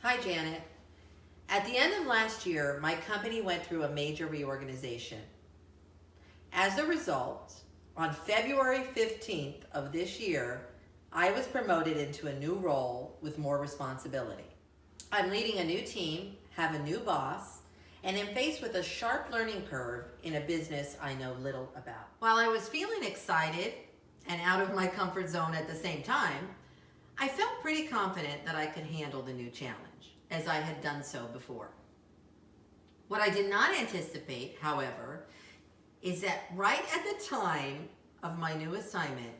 Hi, Janet. At the end of last year, my company went through a major reorganization. As a result, on February 15th of this year, I was promoted into a new role with more responsibility. I'm leading a new team, have a new boss, and am faced with a sharp learning curve in a business I know little about. While I was feeling excited and out of my comfort zone at the same time, I felt pretty confident that I could handle the new challenge, as I had done so before. What I did not anticipate, however, is that right at the time of my new assignment,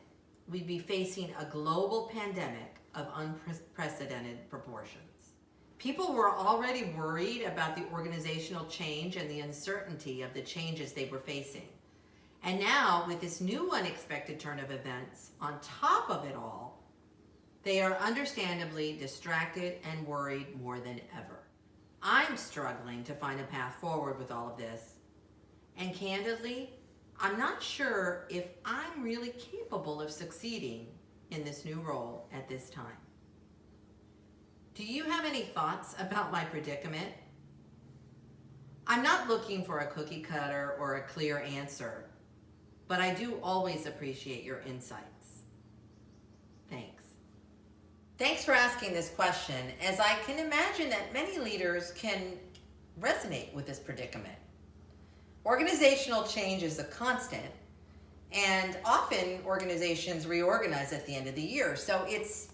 we'd be facing a global pandemic of unprecedented proportions. People were already worried about the organizational change and the uncertainty of the changes they were facing. And now, with this new unexpected turn of events on top of it all, they are understandably distracted and worried more than ever. I'm struggling to find a path forward with all of this. And candidly, I'm not sure if I'm really capable of succeeding in this new role at this time. Do you have any thoughts about my predicament? I'm not looking for a cookie cutter or a clear answer, but I do always appreciate your insights. Thanks. Thanks for asking this question, as I can imagine that many leaders can resonate with this predicament. Organizational change is a constant, and often organizations reorganize at the end of the year, so it's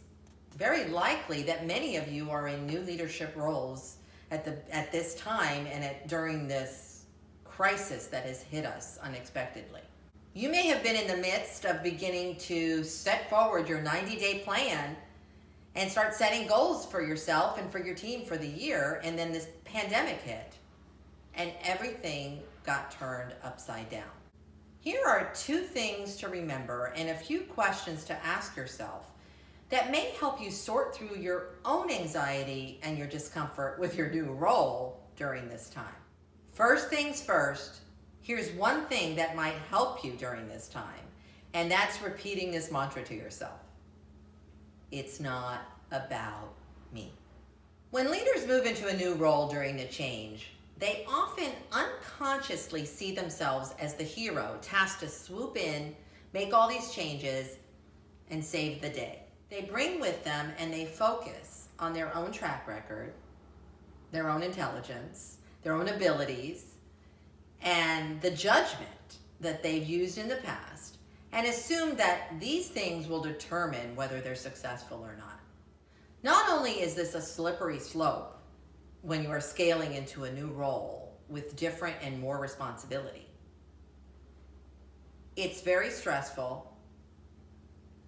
very likely that many of you are in new leadership roles at this time and during this crisis that has hit us unexpectedly. You may have been in the midst of beginning to set forward your 90-day plan and start setting goals for yourself and for your team for the year, and then this pandemic hit and everything got turned upside down. Here are 2 things to remember and a few questions to ask yourself that may help you sort through your own anxiety and your discomfort with your new role during this time. First things first, here's one thing that might help you during this time, and that's repeating this mantra to yourself. It's not about me. When leaders move into a new role during the change, they often unconsciously see themselves as the hero tasked to swoop in, make all these changes, and save the day. They bring with them and they focus on their own track record, their own intelligence, their own abilities, and the judgment that they've used in the past, and assume that these things will determine whether they're successful or not. Not only is this a slippery slope when you are scaling into a new role with different and more responsibility, it's very stressful,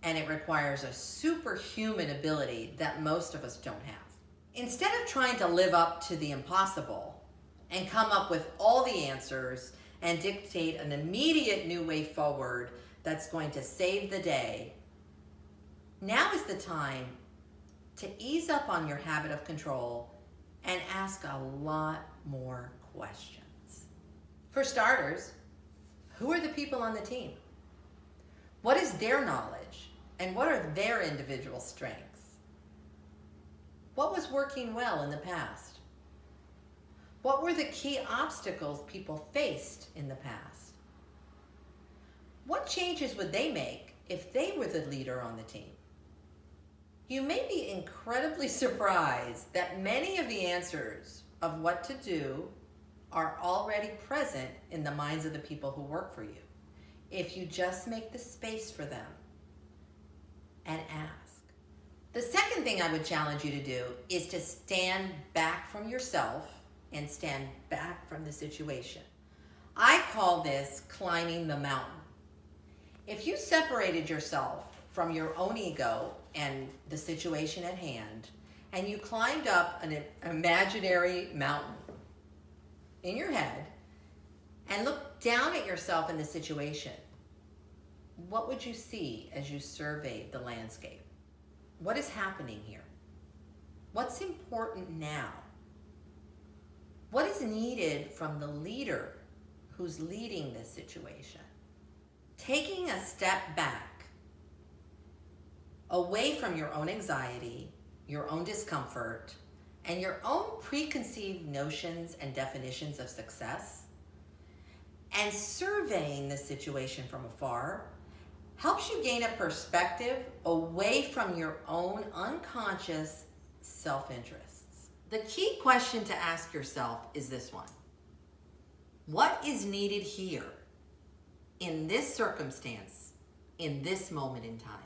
and it requires a superhuman ability that most of us don't have. Instead of trying to live up to the impossible and come up with all the answers and dictate an immediate new way forward that's going to save the day, now is the time to ease up on your habit of control and ask a lot more questions. For starters, who are the people on the team? What is their knowledge, and what are their individual strengths? What was working well in the past? What were the key obstacles people faced in the past? What changes would they make if they were the leader on the team? You may be incredibly surprised that many of the answers of what to do are already present in the minds of the people who work for you, if you just make the space for them and ask. The second thing I would challenge you to do is to stand back from yourself and stand back from the situation. I call this climbing the mountain. If you separated yourself from your own ego and the situation at hand, and you climbed up an imaginary mountain in your head and looked down at yourself in the situation, what would you see as you surveyed the landscape? What is happening here? What's important now? What is needed from the leader who's leading this situation? Taking a step back, away from your own anxiety, your own discomfort, and your own preconceived notions and definitions of success, and surveying the situation from afar helps you gain a perspective away from your own unconscious self-interests. The key question to ask yourself is this one: what is needed here, in this circumstance, in this moment in time?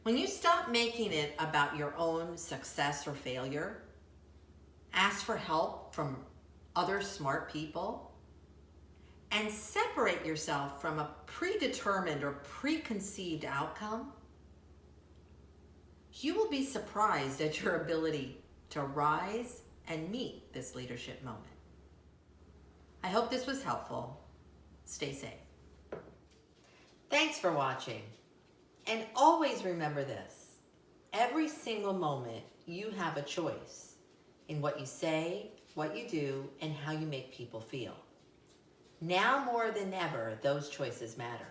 When you stop making it about your own success or failure, ask for help from other smart people, and separate yourself from a predetermined or preconceived outcome, you will be surprised at your ability to rise and meet this leadership moment. I hope this was helpful. Stay safe. Thanks for watching. And always remember this: every single moment you have a choice in what you say, what you do, and how you make people feel. Now more than ever, those choices matter.